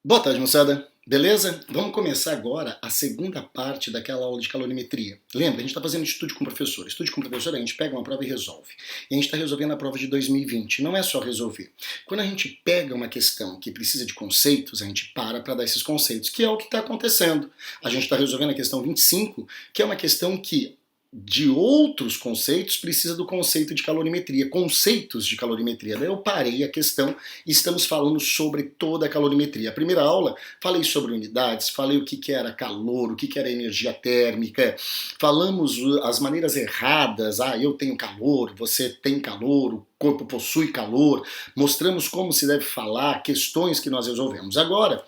Boa tarde, moçada. Beleza? Vamos começar agora a segunda parte daquela aula de calorimetria. Lembra, a gente está fazendo estudo com o professor. Estudo com o professor, a gente pega uma prova e resolve. E a gente está resolvendo a prova de 2020. Não é só resolver. Quando a gente pega uma questão que precisa de conceitos, a gente para dar esses conceitos, que é o que está acontecendo. A gente está resolvendo a questão 25, que é uma questão que de outros conceitos, precisa do conceito de calorimetria, conceitos de calorimetria. Daí eu parei a questão e estamos falando sobre toda a calorimetria. A primeira aula, falei sobre unidades, falei o que era calor, o que era energia térmica, falamos as maneiras erradas, eu tenho calor, você tem calor, o corpo possui calor, mostramos como se deve falar, questões que nós resolvemos. Agora,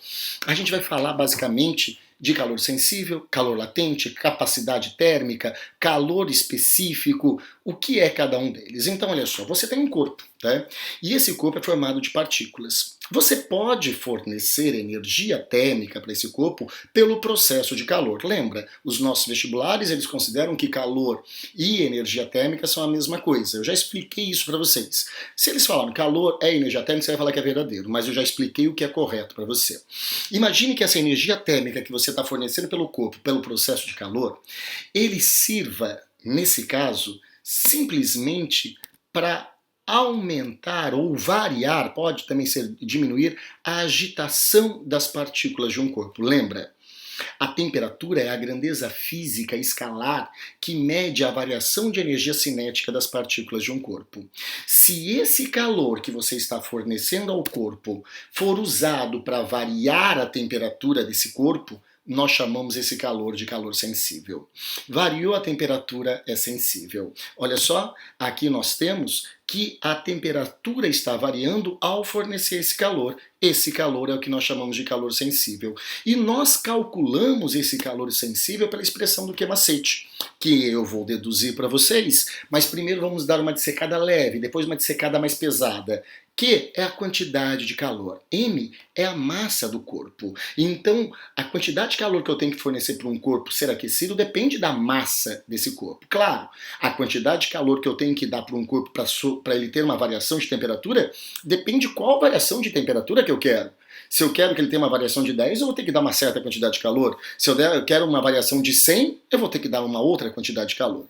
a gente vai falar basicamente de calor sensível, calor latente, capacidade térmica, calor específico, o que é cada um deles. Então, olha só, você tem um corpo, tá? E esse corpo é formado de partículas. Você pode fornecer energia térmica para esse corpo pelo processo de calor. Lembra, os nossos vestibulares, eles consideram que calor e energia térmica são a mesma coisa. Eu já expliquei isso para vocês. Se eles falaram calor é energia térmica, você vai falar que é verdadeiro, mas eu já expliquei o que é correto para você. Imagine que essa energia térmica que você está fornecendo pelo corpo, pelo processo de calor, ele sirva, nesse caso, simplesmente para aumentar ou variar, pode também ser diminuir, a agitação das partículas de um corpo. Lembra? A temperatura é a grandeza física escalar que mede a variação de energia cinética das partículas de um corpo. Se esse calor que você está fornecendo ao corpo for usado para variar a temperatura desse corpo, nós chamamos esse calor de calor sensível. Variou a temperatura, é sensível. Olha só, aqui nós temos que a temperatura está variando ao fornecer esse calor. Esse calor é o que nós chamamos de calor sensível. E nós calculamos esse calor sensível pela expressão do QMacete, que eu vou deduzir para vocês, mas primeiro vamos dar uma dissecada leve, depois uma dissecada mais pesada. Q é a quantidade de calor, M é a massa do corpo. Então, a quantidade de calor que eu tenho que fornecer para um corpo ser aquecido depende da massa desse corpo. Claro, a quantidade de calor que eu tenho que dar para um corpo para ele ter uma variação de temperatura depende qual variação de temperatura que eu quero. Se eu quero que ele tenha uma variação de 10, eu vou ter que dar uma certa quantidade de calor. Se eu quero uma variação de 100, eu vou ter que dar uma outra quantidade de calor.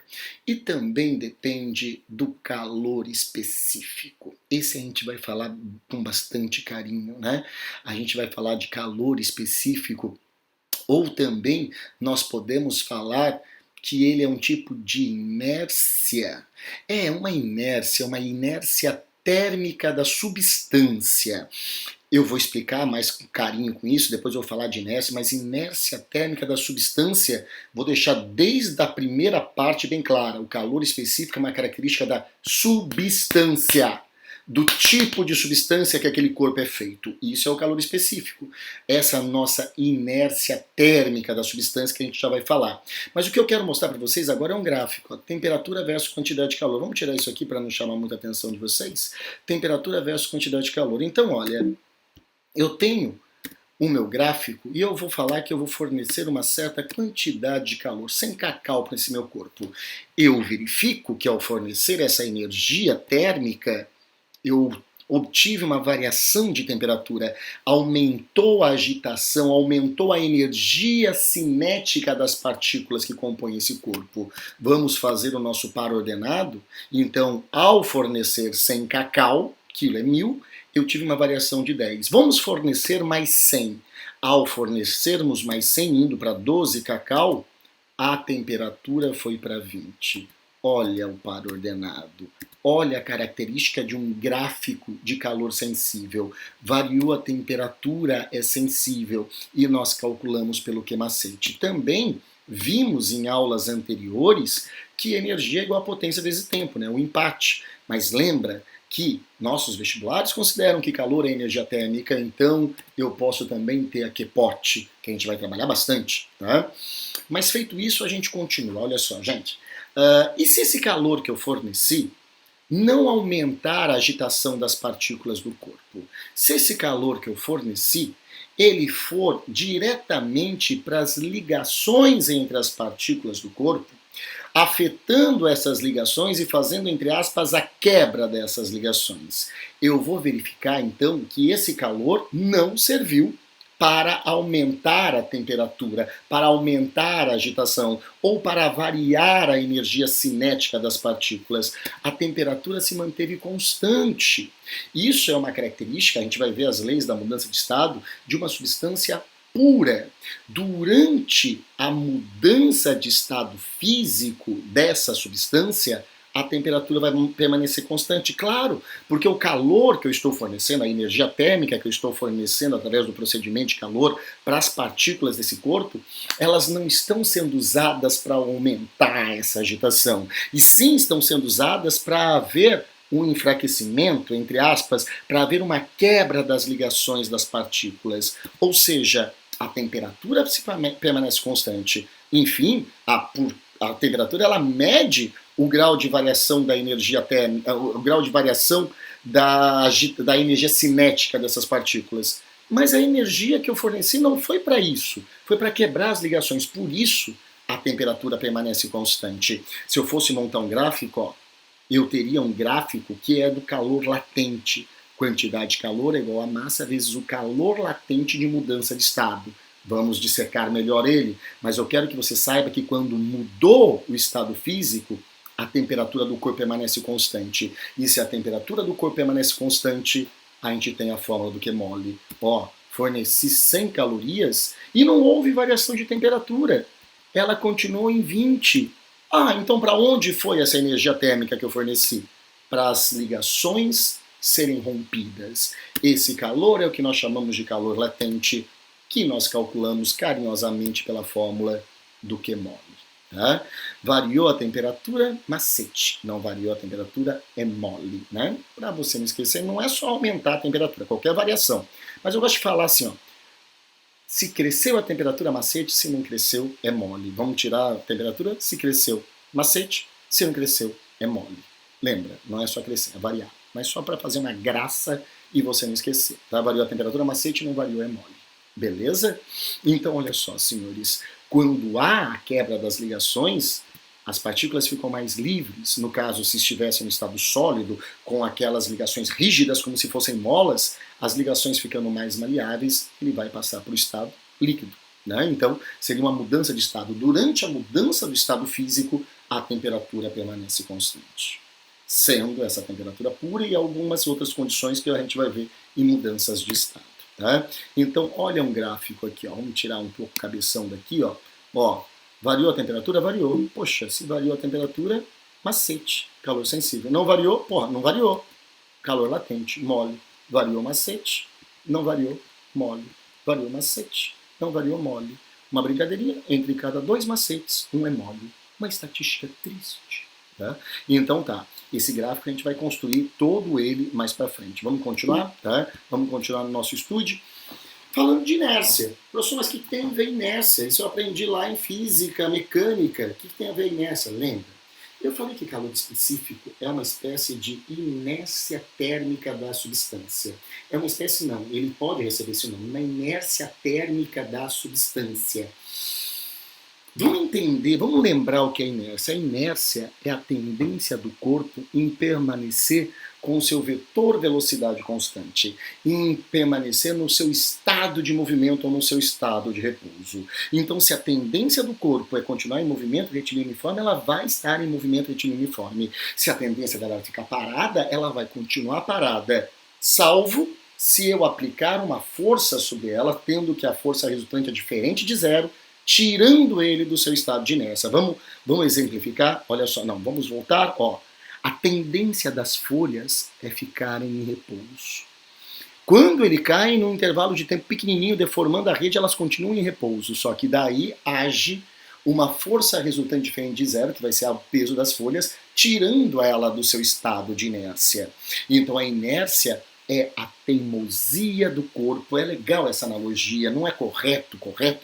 E também depende do calor específico. Esse a gente vai falar com bastante carinho, né? A gente vai falar de calor específico, ou também nós podemos falar que ele é um tipo de inércia. É uma inércia térmica da substância. Eu vou explicar mais com carinho com isso, depois eu vou falar de inércia, mas inércia térmica da substância, vou deixar desde a primeira parte bem clara. O calor específico é uma característica da substância, do tipo de substância que aquele corpo é feito. Isso é o calor específico. Essa nossa inércia térmica da substância que a gente já vai falar. Mas o que eu quero mostrar para vocês agora é um gráfico. A temperatura versus quantidade de calor. Vamos tirar isso aqui para não chamar muita atenção de vocês? Temperatura versus quantidade de calor. Então, olha, eu tenho o meu gráfico e eu vou falar que eu vou fornecer uma certa quantidade de calor, sem cacau para esse meu corpo. Eu verifico que ao fornecer essa energia térmica, eu obtive uma variação de temperatura, aumentou a agitação, aumentou a energia cinética das partículas que compõem esse corpo. Vamos fazer o nosso par ordenado? Então, ao fornecer 100 cacau, quilo é 1000, eu tive uma variação de 10. Vamos fornecer mais 100. Ao fornecermos mais 100, indo para 12 cacau, a temperatura foi para 20. Olha o par ordenado. Olha a característica de um gráfico de calor sensível. Variou a temperatura, é sensível. E nós calculamos pelo QMacete. Também vimos em aulas anteriores que energia é igual a potência vezes tempo, né? O empate. Mas lembra que nossos vestibulares consideram que calor é energia térmica, então eu posso também ter a QPOT, que a gente vai trabalhar bastante, tá? Mas feito isso, a gente continua. Olha só, gente. E se esse calor que eu forneci não aumentar a agitação das partículas do corpo? Se esse calor que eu forneci, ele for diretamente para as ligações entre as partículas do corpo, afetando essas ligações e fazendo, entre aspas, a quebra dessas ligações, eu vou verificar então que esse calor não serviu para aumentar a temperatura, para aumentar a agitação ou para variar a energia cinética das partículas. A temperatura se manteve constante. Isso é uma característica, a gente vai ver as leis da mudança de estado, de uma substância pura. Durante a mudança de estado físico dessa substância, a temperatura vai permanecer constante, claro, porque o calor que eu estou fornecendo, a energia térmica que eu estou fornecendo através do procedimento de calor para as partículas desse corpo, elas não estão sendo usadas para aumentar essa agitação, e sim estão sendo usadas para haver um enfraquecimento, entre aspas, para haver uma quebra das ligações das partículas, ou seja, a temperatura permanece constante. Enfim, a temperatura ela mede o grau de variação da energia térmica, o grau de variação da energia cinética dessas partículas. Mas a energia que eu forneci não foi para isso, foi para quebrar as ligações. Por isso, a temperatura permanece constante. Se eu fosse montar um gráfico, ó, eu teria um gráfico que é do calor latente. Quantidade de calor é igual a massa vezes o calor latente de mudança de estado. Vamos dissecar melhor ele, mas eu quero que você saiba que quando mudou o estado físico, a temperatura do corpo permanece constante. E se a temperatura do corpo permanece constante, a gente tem a fórmula do Q mole. Ó, forneci 100 calorias e não houve variação de temperatura. Ela continuou em 20. Ah, então para onde foi essa energia térmica que eu forneci? Para as ligações serem rompidas. Esse calor é o que nós chamamos de calor latente, que nós calculamos carinhosamente pela fórmula do Q mole. Tá? Variou a temperatura, macete. Não variou a temperatura, é mole. Né? Para você não esquecer, não é só aumentar a temperatura, qualquer variação. Mas eu gosto de falar assim, ó, se cresceu a temperatura, macete. Se não cresceu, é mole. Vamos tirar a temperatura, se cresceu, macete. Se não cresceu, é mole. Lembra, não é só crescer, é variar. Mas só para fazer uma graça e você não esquecer. Tá? Variou a temperatura, macete, não variou, é mole. Beleza? Então, olha só, senhores. Quando há a quebra das ligações, as partículas ficam mais livres. No caso, se estivesse no estado sólido, com aquelas ligações rígidas, como se fossem molas, as ligações ficando mais maleáveis, ele vai passar para o estado líquido. Né? Então, seria uma mudança de estado. Durante a mudança do estado físico, a temperatura permanece constante. Sendo essa temperatura pura e algumas outras condições que a gente vai ver em mudanças de estado. Tá? Então, olha um gráfico aqui, ó. Vamos tirar um pouco o cabeção daqui, ó. Variou a temperatura? Variou. Poxa, se variou a temperatura, macete, calor sensível. Não variou? Porra, não variou. Calor latente, mole. Variou, macete. Não variou, mole. Variou, macete. Não variou, mole. Uma brincadeirinha, entre cada 2 macetes, um é mole. Uma estatística triste. Tá? Então tá, esse gráfico a gente vai construir todo ele mais para frente. Vamos continuar? Tá? Vamos continuar no nosso estudo. Falando de inércia. Professor, mas o que tem a ver inércia? Isso eu aprendi lá em física, mecânica. O que tem a ver inércia? Lembra? Eu falei que calor específico é uma espécie de inércia térmica da substância. É uma espécie não, ele pode receber esse nome, uma inércia térmica da substância. Vamos entender, vamos lembrar o que é inércia. A inércia é a tendência do corpo em permanecer com o seu vetor velocidade constante, em permanecer no seu estado de movimento ou no seu estado de repouso. Então, se a tendência do corpo é continuar em movimento retilíneo uniforme, ela vai estar em movimento retilíneo uniforme. Se a tendência dela ficar parada, ela vai continuar parada, salvo se eu aplicar uma força sobre ela, tendo que a força resultante é diferente de zero, tirando ele do seu estado de inércia. Vamos exemplificar? Olha só, não, vamos voltar, ó. A tendência das folhas é ficarem em repouso. Quando ele cai num intervalo de tempo pequenininho, deformando a rede, elas continuam em repouso, só que daí age uma força resultante diferente de zero, que vai ser o peso das folhas, tirando ela do seu estado de inércia. Então a inércia é a teimosia do corpo. É legal essa analogia, não é correto,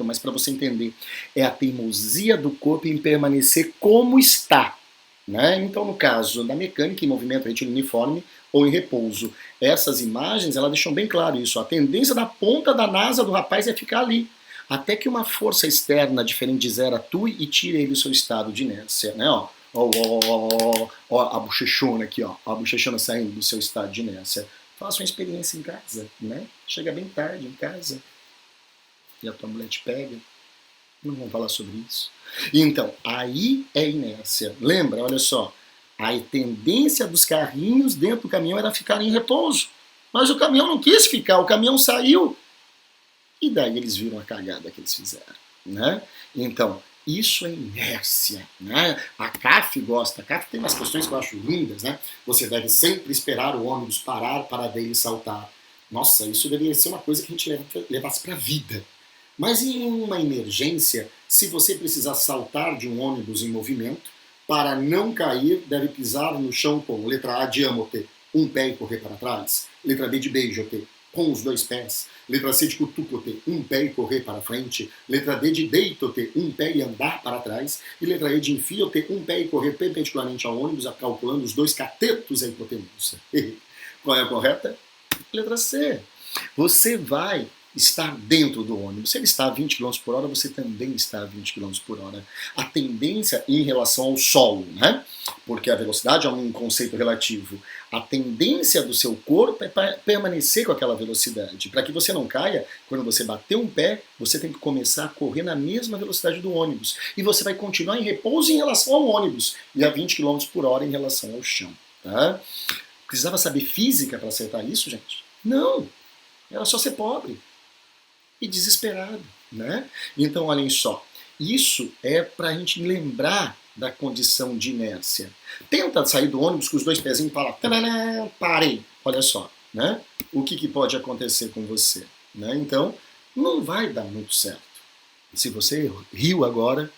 mas para você entender, é a teimosia do corpo em permanecer como está. Né? Então, no caso da mecânica, em movimento retilíneo uniforme ou em repouso, essas imagens elas deixam bem claro isso. A tendência da ponta da nasa do rapaz é ficar ali, até que uma força externa diferente de zero atue e tire ele do seu estado de inércia. Né? Ó, a bochechona aqui, ó, a bochechona saindo do seu estado de inércia. Faça uma experiência em casa, né? Chega bem tarde em casa, e a tua mulher te pega. Não vamos falar sobre isso. Então, aí é inércia. Lembra, olha só, a tendência dos carrinhos dentro do caminhão era ficar em repouso. Mas o caminhão não quis ficar, o caminhão saiu. E daí eles viram a cagada que eles fizeram, né? Então, isso é inércia, né? A CAF gosta, a CAF tem umas questões que eu acho lindas, né? Você deve sempre esperar o ônibus parar para dele saltar. Nossa, isso deveria ser uma coisa que a gente levasse para a vida. Mas em uma emergência, se você precisar saltar de um ônibus em movimento, para não cair, deve pisar no chão com letra A de amo-te, um pé e correr para trás. Letra B de beijo-te, com os dois pés. Letra C de cutuco-te, um pé e correr para frente. Letra D de deito-te, um pé e andar para trás. E letra E de enfio-te, um pé e correr perpendicularmente ao ônibus, calculando os dois catetos da hipotenusa. Qual é a correta? Letra C. Você vai estar dentro do ônibus. Se ele está a 20 km por hora, você também está a 20 km por hora. A tendência em relação ao solo, né? Porque a velocidade é um conceito relativo. A tendência do seu corpo é permanecer com aquela velocidade. Para que você não caia, quando você bater um pé, você tem que começar a correr na mesma velocidade do ônibus. E você vai continuar em repouso em relação ao ônibus e a 20 km por hora em relação ao chão. Tá? Precisava saber física para acertar isso, gente? Não! Era só ser pobre e desesperado, né? Então, olhem só, isso é para a gente lembrar da condição de inércia. Tenta sair do ônibus com os dois pezinhos para lá, parem, olha só, né? O que pode acontecer com você, né? Então, não vai dar muito certo. Se você riu agora,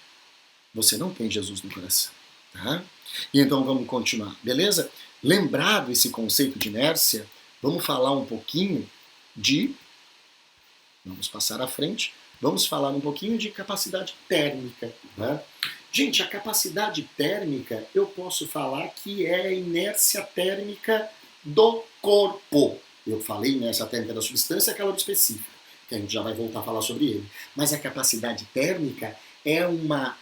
você não tem Jesus no coração, tá? Então, vamos continuar, beleza? Lembrado esse conceito de inércia, vamos falar um pouquinho de... Vamos passar à frente. Vamos falar um pouquinho de capacidade térmica. Né? Gente, a capacidade térmica, eu posso falar que é a inércia térmica do corpo. Eu falei inércia térmica da substância, é calor específico, que a gente já vai voltar a falar sobre ele. Mas a capacidade térmica é uma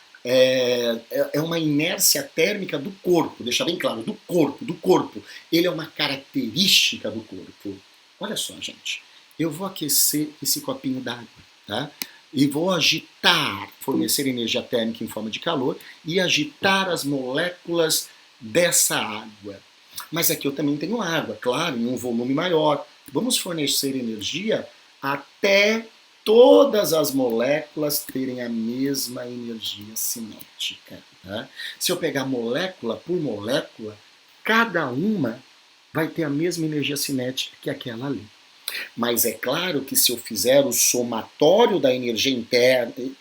inércia térmica do corpo. Deixa bem claro, do corpo. Ele é uma característica do corpo. Olha só, gente. Eu vou aquecer esse copinho d'água, tá? E vou agitar, fornecer energia térmica em forma de calor e agitar as moléculas dessa água. Mas aqui eu também tenho água, claro, em um volume maior. Vamos fornecer energia até todas as moléculas terem a mesma energia cinética. Tá? Se eu pegar molécula por molécula, cada uma vai ter a mesma energia cinética que aquela ali. Mas é claro que se eu fizer o somatório da energia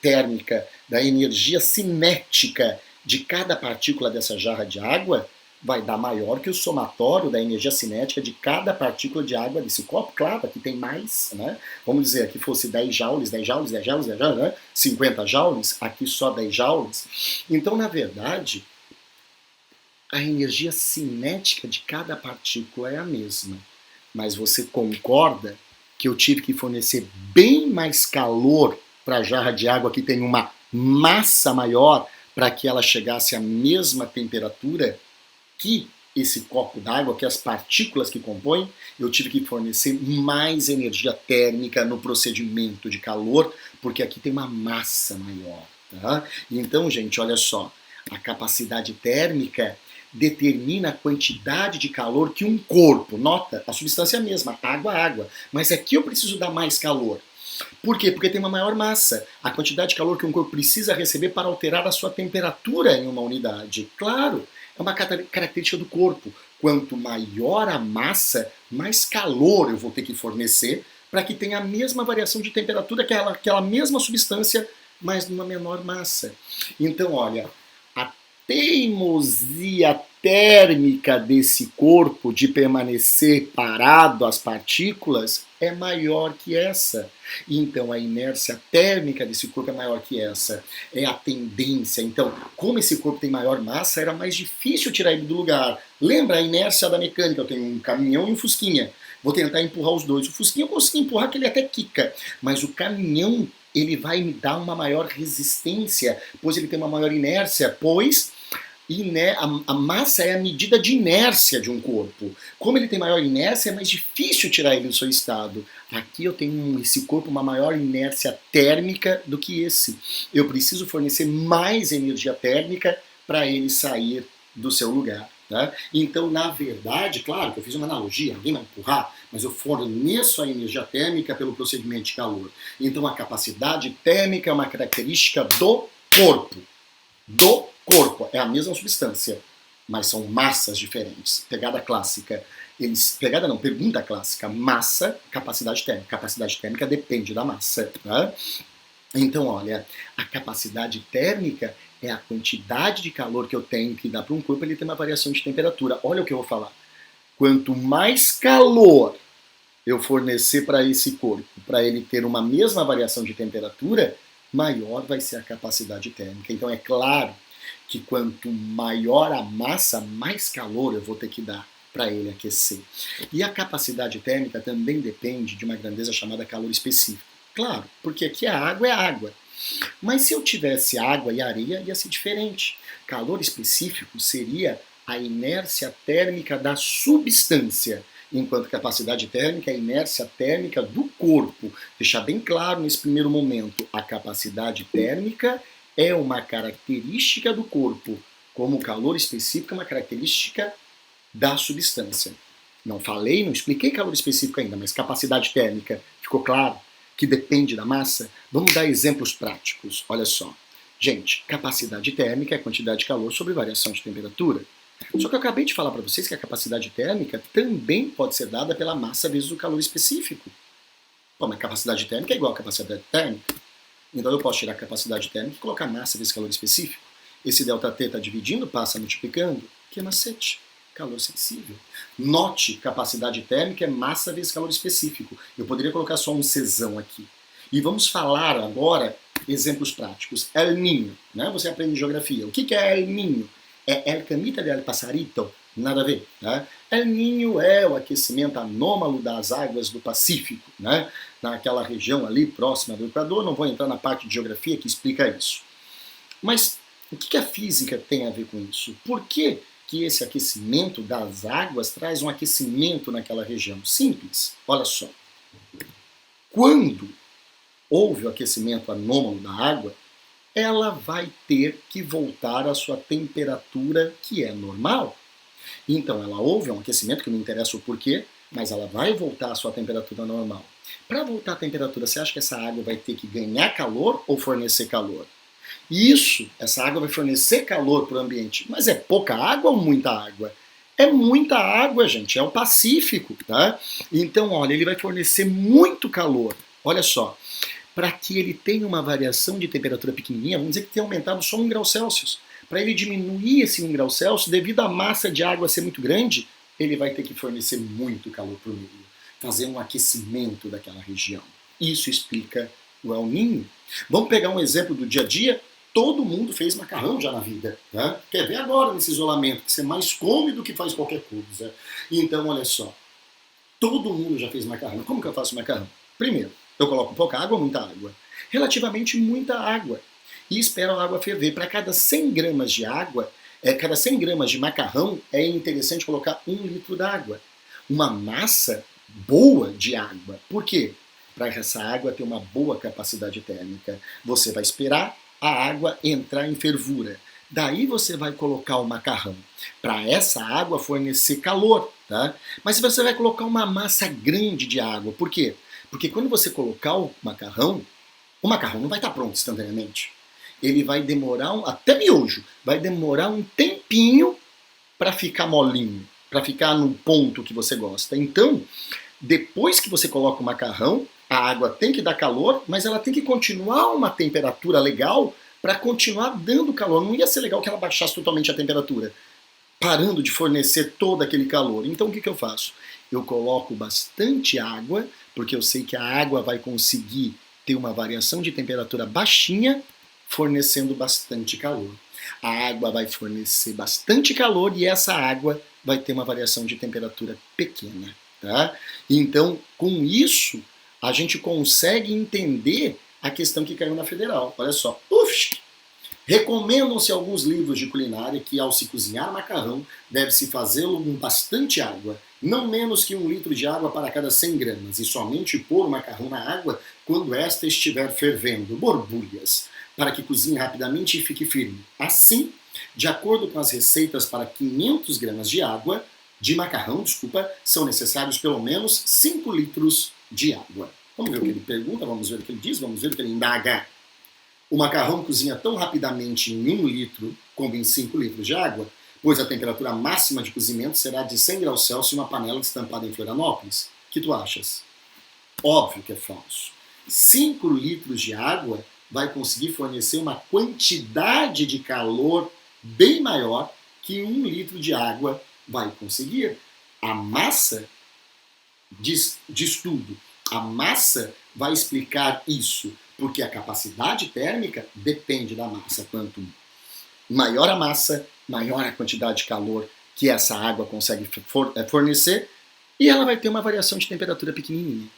térmica, da energia cinética de cada partícula dessa jarra de água, vai dar maior que o somatório da energia cinética de cada partícula de água desse copo. Claro, aqui tem mais, né? Vamos dizer, aqui fosse 10 joules, 10 joules, 10 joules, 10 joules, né? 50 joules, aqui só 10 joules. Então, na verdade, a energia cinética de cada partícula é a mesma. Mas você concorda que eu tive que fornecer bem mais calor para a jarra de água que tem uma massa maior para que ela chegasse à mesma temperatura que esse copo d'água, que as partículas que compõem? Eu tive que fornecer mais energia térmica no procedimento de calor, porque aqui tem uma massa maior. Tá? Então, gente, olha só, a capacidade térmica determina a quantidade de calor que um corpo, nota, a substância é a mesma, água, mas aqui eu preciso dar mais calor. Por quê? Porque tem uma maior massa, a quantidade de calor que um corpo precisa receber para alterar a sua temperatura em uma unidade. Claro, é uma característica do corpo. Quanto maior a massa, mais calor eu vou ter que fornecer para que tenha a mesma variação de temperatura que aquela mesma substância, mas numa menor massa. Então, olha, teimosia térmica desse corpo de permanecer parado as partículas é maior que essa. Então a inércia térmica desse corpo é maior que essa. É a tendência. Então, como esse corpo tem maior massa, era mais difícil tirar ele do lugar. Lembra a inércia da mecânica? Eu tenho um caminhão e um fusquinha. Vou tentar empurrar os dois. O fusquinha eu consigo empurrar que ele até quica. Mas o caminhão, ele vai me dar uma maior resistência, pois ele tem uma maior inércia, pois A massa é a medida de inércia de um corpo. Como ele tem maior inércia, é mais difícil tirar ele do seu estado. Aqui eu tenho esse corpo uma maior inércia térmica do que esse. Eu preciso fornecer mais energia térmica para ele sair do seu lugar. Tá? Então, na verdade, claro que eu fiz uma analogia, alguém vai empurrar, mas eu forneço a energia térmica pelo procedimento de calor. Então, a capacidade térmica é uma característica do corpo. Do corpo. É a mesma substância, mas são massas diferentes. Pegada clássica. Pergunta clássica. Massa, capacidade térmica. Capacidade térmica depende da massa. Tá? Então, olha, a capacidade térmica é a quantidade de calor que eu tenho que dar para um corpo, ele tem uma variação de temperatura. Olha o que eu vou falar. Quanto mais calor eu fornecer para esse corpo, para ele ter uma mesma variação de temperatura, maior vai ser a capacidade térmica. Então é claro que quanto maior a massa, mais calor eu vou ter que dar para ele aquecer. E a capacidade térmica também depende de uma grandeza chamada calor específico. Claro, porque aqui a água é água. Mas se eu tivesse água e areia, ia ser diferente. Calor específico seria a inércia térmica da substância, enquanto capacidade térmica é a inércia térmica do corpo. Deixar bem claro nesse primeiro momento, a capacidade térmica é uma característica do corpo, como o calor específico é uma característica da substância. Não expliquei calor específico ainda, mas capacidade térmica, ficou claro? Que depende da massa? Vamos dar exemplos práticos. Olha só. Gente, capacidade térmica é a quantidade de calor sobre variação de temperatura. Só que eu acabei de falar para vocês que a capacidade térmica também pode ser dada pela massa vezes o calor específico. Pô, mas capacidade térmica é igual a capacidade térmica. Então eu posso tirar a capacidade térmica e colocar massa vezes calor específico. Esse ΔT está dividindo, passa multiplicando. Que macete? Calor sensível. Note, capacidade térmica é massa vezes calor específico. Eu poderia colocar só um Czão aqui. E vamos falar agora exemplos práticos. El Niño, né? Você aprende geografia. O que é El Niño? É El Camita del Pasarito? Nada a ver. Né? El Niño é o aquecimento anômalo das águas do Pacífico, né? Naquela região ali próxima do Equador. Não vou entrar na parte de geografia que explica isso. Mas o que a física tem a ver com isso? Por que esse aquecimento das águas traz um aquecimento naquela região? Simples, olha só. Quando houve o aquecimento anômalo da água, ela vai ter que voltar à sua temperatura que é normal. Então ela houve um aquecimento, que não interessa o porquê, mas ela vai voltar à sua temperatura normal. Para voltar à temperatura, você acha que essa água vai ter que ganhar calor ou fornecer calor? Essa água vai fornecer calor para o ambiente. Mas é pouca água ou muita água? É muita água, gente. É o Pacífico, tá? Então, olha, ele vai fornecer muito calor. Olha só. Para que ele tenha uma variação de temperatura pequenininha, vamos dizer que tenha aumentado só 1 grau Celsius. Para ele diminuir esse 1 grau Celsius, devido à massa de água ser muito grande, ele vai ter que fornecer muito calor para o meio. Fazer um aquecimento daquela região. Isso explica o El Niño. Vamos pegar um exemplo do dia a dia? Todo mundo fez macarrão já na vida. Né? Quer ver agora nesse isolamento, que você mais come do que faz qualquer coisa. Então, olha só. Todo mundo já fez macarrão. Como que eu faço macarrão? Primeiro, eu coloco pouca água ou muita água? Relativamente muita água. E espero a água ferver. Para cada 100 gramas de água, cada 100 gramas de macarrão, é interessante colocar 1 litro d'água. Uma massa boa de água. Por quê? Para essa água ter uma boa capacidade térmica. Você vai esperar a água entrar em fervura. Daí você vai colocar o macarrão. Para essa água fornecer calor. Tá? Mas você vai colocar uma massa grande de água. Por quê? Porque quando você colocar o macarrão não vai estar pronto instantaneamente. Ele vai demorar, até miojo, vai demorar um tempinho para ficar molinho, para ficar no ponto que você gosta. Então, depois que você coloca o macarrão, a água tem que dar calor, mas ela tem que continuar uma temperatura legal para continuar dando calor. Não ia ser legal que ela baixasse totalmente a temperatura, parando de fornecer todo aquele calor. Então o que eu faço? Eu coloco bastante água, porque eu sei que a água vai conseguir ter uma variação de temperatura baixinha, fornecendo bastante calor. A água vai fornecer bastante calor e essa água vai ter uma variação de temperatura pequena. Tá? Então, com isso, a gente consegue entender a questão que caiu na federal. Olha só. Recomendam-se alguns livros de culinária que, ao se cozinhar macarrão, deve-se fazê-lo com bastante água, não menos que 1 litro de água para cada 100 gramas, e somente pôr o macarrão na água quando esta estiver fervendo, borbulhas, para que cozinhe rapidamente e fique firme. Assim, de acordo com as receitas, para 500 gramas de macarrão, são necessários pelo menos 5 litros de água. Vamos ver o que ele pergunta, vamos ver o que ele diz, vamos ver o que ele indaga. O macarrão cozinha tão rapidamente em 1 litro como em 5 litros de água, pois a temperatura máxima de cozimento será de 100 graus Celsius em uma panela destampada em Florianópolis. O que tu achas? Óbvio que é falso. 5 litros de água vai conseguir fornecer uma quantidade de calor bem maior que 1 litro de água vai conseguir. A massa diz tudo. A massa vai explicar isso, porque a capacidade térmica depende da massa. Quanto maior a massa, maior a quantidade de calor que essa água consegue fornecer, e ela vai ter uma variação de temperatura pequenininha.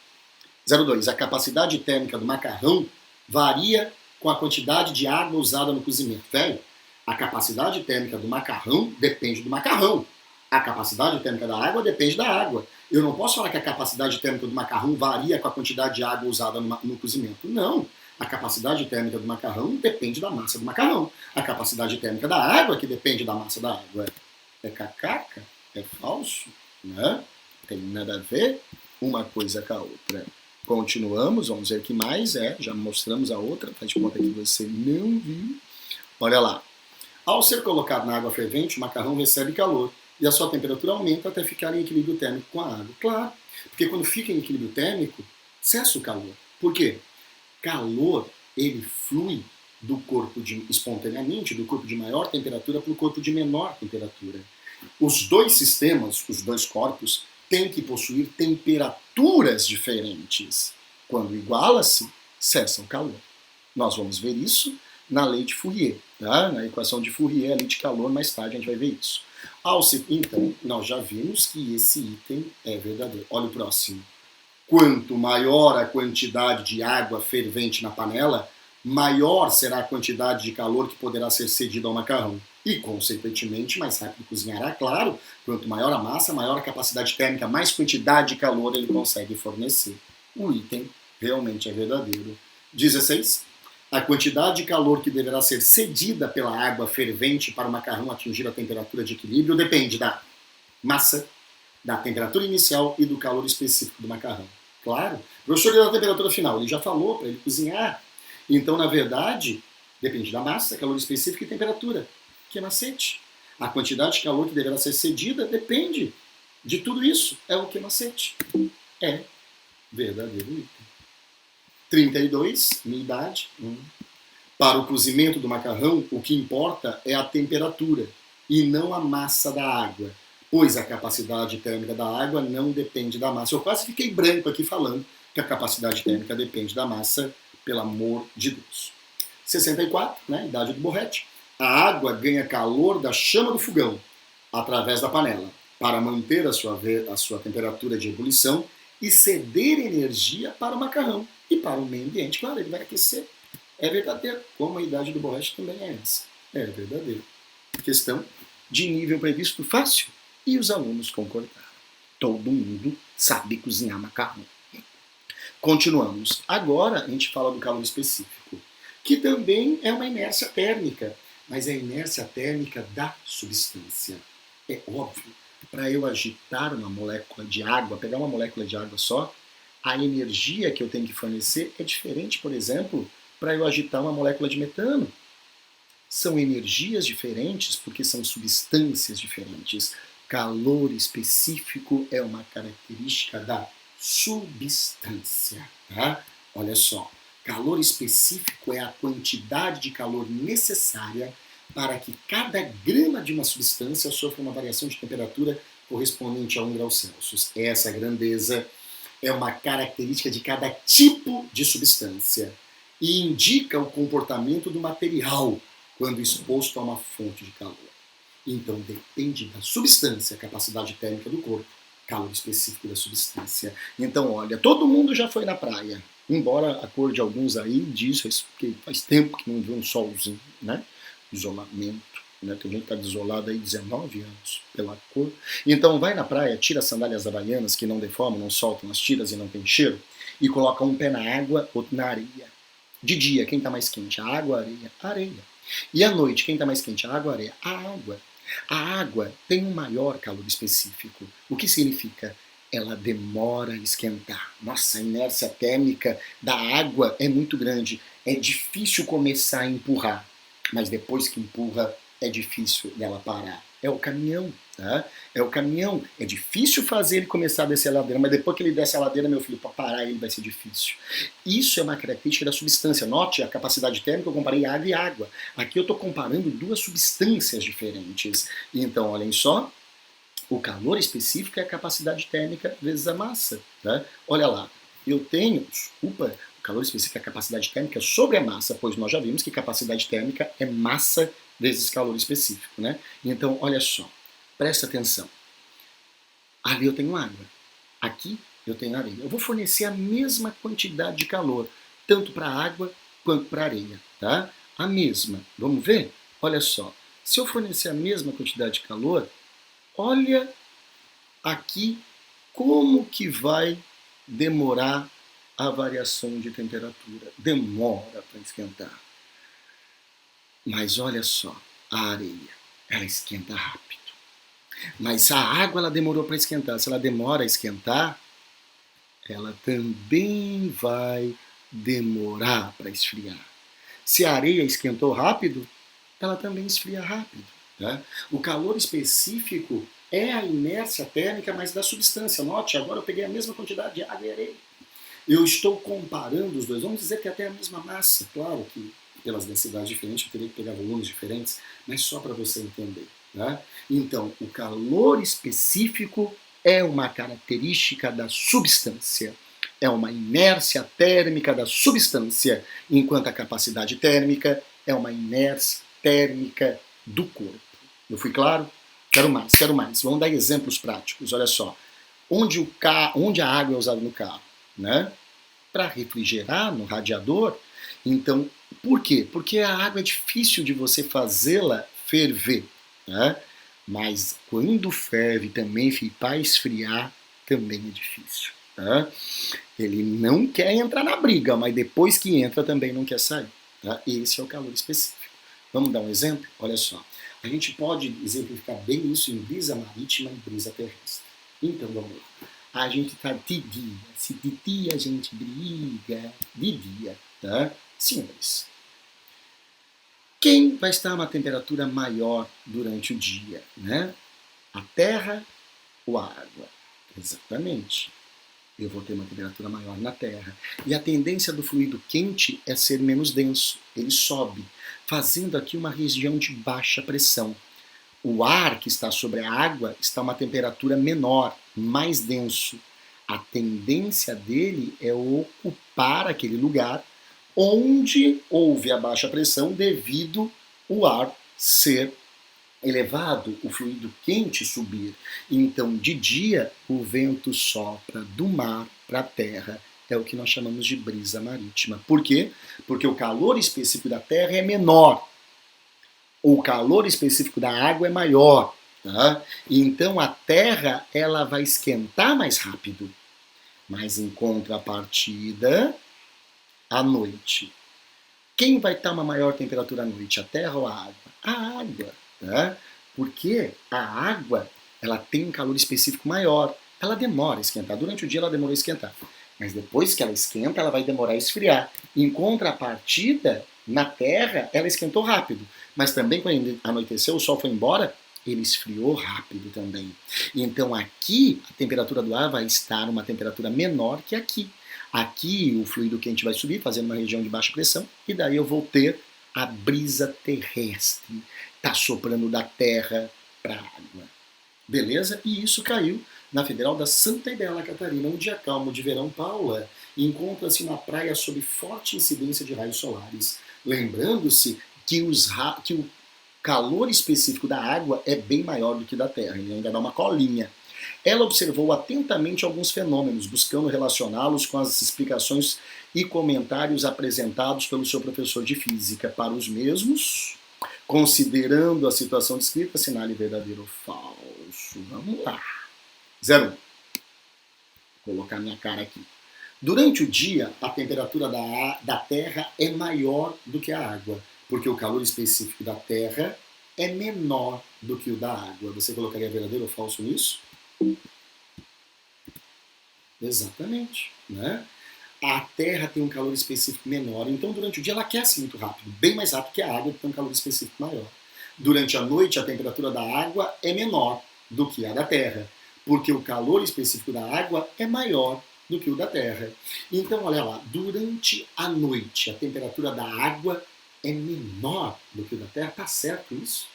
02. A capacidade térmica do macarrão varia com a quantidade de água usada no cozimento. Velho, a capacidade térmica do macarrão depende do macarrão. A capacidade térmica da água depende da água. Eu não posso falar que a capacidade térmica do macarrão varia com a quantidade de água usada no cozimento. Não. A capacidade térmica do macarrão depende da massa do macarrão. A capacidade térmica da água que depende da massa da água. É cacaca? É falso? Né? Tem nada a ver uma coisa com a outra. Continuamos, vamos ver o que mais já mostramos a outra, faz de conta que você não viu. Olha lá. Ao ser colocado na água fervente, o macarrão recebe calor e a sua temperatura aumenta até ficar em equilíbrio térmico com a água. Claro, porque quando fica em equilíbrio térmico, cessa o calor. Por quê? Calor, ele flui do corpo espontaneamente, do corpo de maior temperatura para o corpo de menor temperatura. Os dois sistemas, os dois corpos, têm que possuir temperaturas diferentes. Quando iguala-se, cessa o calor. Nós vamos ver isso na lei de Fourier, tá? Na equação de Fourier, a lei de calor, mais tarde a gente vai ver isso. Então, nós já vimos que esse item é verdadeiro. Olha o próximo. Quanto maior a quantidade de água fervente na panela, maior será a quantidade de calor que poderá ser cedida ao macarrão. E, consequentemente, mais rápido cozinhará, claro. Quanto maior a massa, maior a capacidade térmica, mais quantidade de calor ele consegue fornecer. O item realmente é verdadeiro. 16. A quantidade de calor que deverá ser cedida pela água fervente para o macarrão atingir a temperatura de equilíbrio depende da massa, da temperatura inicial e do calor específico do macarrão. Claro, o professor deu a temperatura final, ele já falou para ele cozinhar. Então, na verdade, depende da massa, calor específico e temperatura. Que macete? A quantidade de calor que deverá ser cedida depende de tudo isso. É o que macete? É verdadeiro item. 32, minha idade. Para o cozimento do macarrão, o que importa é a temperatura e não a massa da água, pois a capacidade térmica da água não depende da massa. Eu quase fiquei branco aqui falando que a capacidade térmica depende da massa, pelo amor de Deus. 64, né, idade do borrete. A água ganha calor da chama do fogão, através da panela, para manter a sua temperatura de ebulição e ceder energia para o macarrão e para o meio ambiente. Claro, ele vai aquecer. É verdadeiro, como a idade do borracha também é essa. É verdadeiro. Questão de nível previsto fácil. E os alunos concordaram. Todo mundo sabe cozinhar macarrão. Continuamos. Agora a gente fala do calor específico, que também é uma inércia térmica, mas é a inércia térmica da substância. É óbvio, para eu agitar uma molécula de água, pegar uma molécula de água só, a energia que eu tenho que fornecer é diferente, por exemplo, para eu agitar uma molécula de metano. São energias diferentes porque são substâncias diferentes. Calor específico é uma característica da substância. Tá? Olha só, calor específico é a quantidade de calor necessária para que cada grama de uma substância sofra uma variação de temperatura correspondente a 1 grau Celsius. Essa grandeza é uma característica de cada tipo de substância e indica o comportamento do material quando exposto a uma fonte de calor. Então depende da substância, a capacidade térmica do corpo, calor específico da substância. Então, olha, todo mundo já foi na praia, embora a cor de alguns aí diz que faz tempo que não vê um solzinho, né? isolamento, né? Tem gente que está desolada aí 19 anos pela cor. Então vai na praia, tira as sandálias havaianas que não deformam, não soltam as tiras e não tem cheiro, e coloca um pé na água, outro na areia. De dia, quem está mais quente? A água, a areia? A areia. E à noite, quem está mais quente? A água, a areia? A água. A água tem um maior calor específico. O que significa? Ela demora a esquentar. Nossa, a inércia térmica da água é muito grande. É difícil começar a empurrar, mas depois que empurra, é difícil dela parar. É o caminhão, tá? É o caminhão. É difícil fazer ele começar a descer a ladeira, mas depois que ele desce a ladeira, meu filho, para parar ele vai ser difícil. Isso é uma característica da substância. Note a capacidade térmica, eu comparei água e água. Aqui eu estou comparando duas substâncias diferentes. Então, olhem só, o calor específico é a capacidade térmica vezes a massa. Tá? Olha lá, eu tenho, desculpa, o calor específico é a capacidade térmica sobre a massa, pois nós já vimos que capacidade térmica é massa vezes calor específico. Né? Então, olha só, presta atenção. Ali eu tenho água, aqui eu tenho areia. Eu vou fornecer a mesma quantidade de calor, tanto para a água quanto para a areia. Tá? A mesma. Vamos ver? Olha só, se eu fornecer a mesma quantidade de calor, olha aqui como que vai demorar a variação de temperatura. Demora para esquentar. Mas olha só, a areia, ela esquenta rápido. Mas a água ela demorou para esquentar. Se ela demora a esquentar, ela também vai demorar para esfriar. Se a areia esquentou rápido, ela também esfria rápido. Tá? O calor específico é a inércia térmica, mas da substância. Note, agora eu peguei a mesma quantidade de água e areia. Eu estou comparando os dois. Vamos dizer que até a mesma massa. Claro que pelas densidades diferentes eu teria que pegar volumes diferentes, mas só para você entender. Né? Então, o calor específico é uma característica da substância. É uma inércia térmica da substância, enquanto a capacidade térmica é uma inércia térmica do corpo. Eu fui claro? Quero mais, quero mais. Vamos dar exemplos práticos. Olha só. Onde a água é usada no carro? Né? Para refrigerar no radiador. Então, por quê? Porque a água é difícil de você fazê-la ferver. Né? Mas quando ferve também, para esfriar, também é difícil. Tá? Ele não quer entrar na briga, mas depois que entra também não quer sair. Tá? Esse é o calor específico. Vamos dar um exemplo? Olha só. A gente pode exemplificar bem isso em brisa marítima e brisa terrestre. Então, vamos lá. A gente está de dia. Se de dia a gente briga, de dia, tá? Senhores, quem vai estar a uma temperatura maior durante o dia, né? A terra ou a água? Exatamente. Eu vou ter uma temperatura maior na Terra. E a tendência do fluido quente é ser menos denso. Ele sobe, fazendo aqui uma região de baixa pressão. O ar que está sobre a água está a uma temperatura menor, mais denso. A tendência dele é ocupar aquele lugar onde houve a baixa pressão devido ao ar ser elevado, o fluido quente subir. Então, de dia, o vento sopra do mar para a terra. É o que nós chamamos de brisa marítima. Por quê? Porque o calor específico da terra é menor. O calor específico da água é maior. Tá? Então, a terra ela vai esquentar mais rápido. Mas, em contrapartida, à noite. Quem vai estar uma maior temperatura à noite? A terra ou a água? A água. Tá? Porque a água ela tem um calor específico maior. Ela demora a esquentar. Durante o dia ela demora a esquentar. Mas depois que ela esquenta, ela vai demorar a esfriar. Em contrapartida, na Terra, ela esquentou rápido. Mas também quando anoiteceu, o sol foi embora, ele esfriou rápido também. Então aqui, a temperatura do ar vai estar uma temperatura menor que aqui. Aqui o fluido quente vai subir, fazendo uma região de baixa pressão, e daí eu vou ter a brisa terrestre. Está soprando da terra para a água. Beleza? E isso caiu na Federal da Santa e Bela Catarina. Um dia calmo de verão, Paula encontra-se na praia sob forte incidência de raios solares. Lembrando-se que o calor específico da água é bem maior do que da terra. Ele ainda dá uma colinha. Ela observou atentamente alguns fenômenos, buscando relacioná-los com as explicações e comentários apresentados pelo seu professor de física. Para os mesmos, Considerando a situação descrita, assinale verdadeiro ou falso. Vamos lá. 01. Vou colocar minha cara aqui. Durante o dia, a temperatura da Terra é maior do que a água, porque o calor específico da Terra é menor do que o da água. Você colocaria verdadeiro ou falso nisso? Exatamente, né? A Terra tem um calor específico menor, então durante o dia ela aquece muito rápido, bem mais rápido que a água, que tem um calor específico maior. Durante a noite, a temperatura da água é menor do que a da Terra, porque o calor específico da água é maior do que o da Terra. Então, olha lá, durante a noite, a temperatura da água é menor do que o da Terra. Tá certo isso?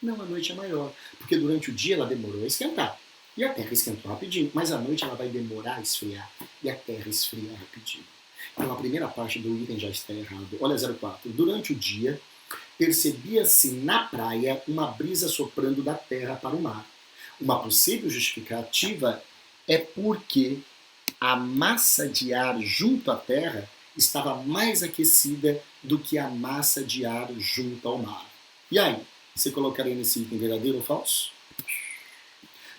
Não, a noite é maior, porque durante o dia ela demorou a esquentar. E a Terra esquentou rapidinho, mas à noite ela vai demorar a esfriar. E a Terra esfria rapidinho. Então a primeira parte do item já está errado. Olha 04. Durante o dia, percebia-se na praia uma brisa soprando da terra para o mar. Uma possível justificativa é porque a massa de ar junto à terra estava mais aquecida do que a massa de ar junto ao mar. E aí, você colocaria nesse item verdadeiro ou falso?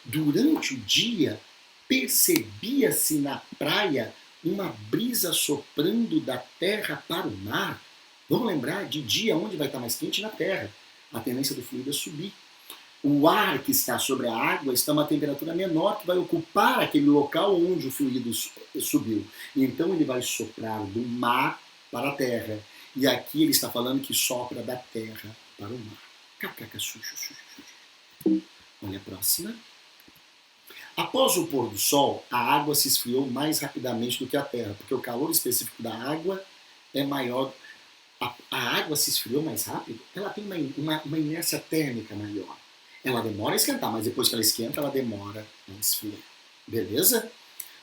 Durante o dia, percebia-se na praia uma brisa soprando da terra para o mar. Vamos lembrar, de dia onde vai estar mais quente? Na terra. A tendência do fluido é subir. O ar que está sobre a água está a uma temperatura menor que vai ocupar aquele local onde o fluido subiu. Então ele vai soprar do mar para a terra. E aqui ele está falando que sopra da terra para o mar. Cacaca, sujo, sujo, sujo. Olha a próxima. Após o pôr do sol, a água se esfriou mais rapidamente do que a terra, porque o calor específico da água é maior. A água se esfriou mais rápido, ela tem uma inércia térmica maior. Ela demora a esquentar, mas depois que ela esquenta, ela demora a esfriar. Beleza?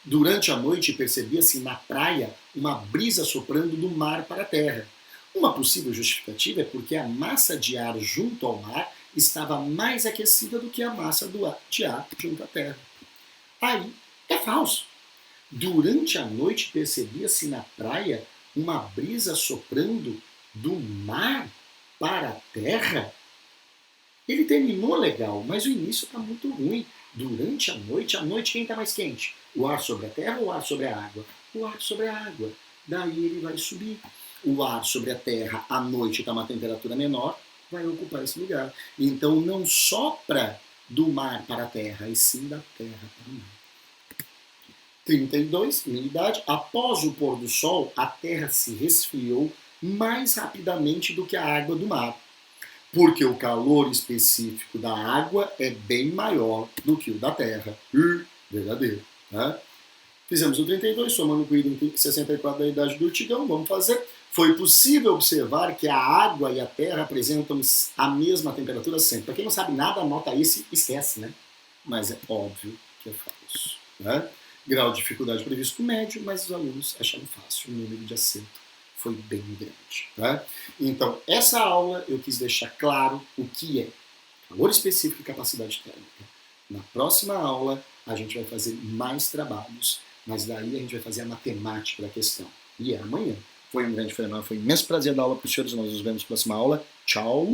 Durante a noite, percebia-se na praia uma brisa soprando do mar para a terra. Uma possível justificativa é porque a massa de ar junto ao mar estava mais aquecida do que a massa de ar junto à terra. Aí é falso. Durante a noite percebia-se na praia uma brisa soprando do mar para a terra. Ele terminou legal, mas o início está muito ruim. Durante a noite quem está mais quente? O ar sobre a terra ou o ar sobre a água? O ar sobre a água. Daí ele vai subir. O ar sobre a terra, à noite está uma temperatura menor, vai ocupar esse lugar. Então não sopra do mar para a terra, e sim da terra para o mar. 32, minha idade. Após o pôr do sol, a terra se resfriou mais rapidamente do que a água do mar, porque o calor específico da água é bem maior do que o da terra. Verdadeiro. Né? Fizemos o 32, somando com o item 64 da idade do Urtigão. Vamos fazer. Foi possível observar que a água e a terra apresentam a mesma temperatura sempre. Para quem não sabe nada, anota isso e esquece, né? Mas é óbvio que é falso. Né? Grau de dificuldade previsto médio, mas os alunos acharam fácil. O número de acerto foi bem grande. Né? Então, essa aula eu quis deixar claro o que é calor específico e capacidade térmica. Na próxima aula, a gente vai fazer mais trabalhos, mas daí a gente vai fazer a matemática da questão. E é amanhã. Foi um grande fenômeno, foi um imenso prazer dar aula para os senhores. Nós nos vemos na próxima aula. Tchau!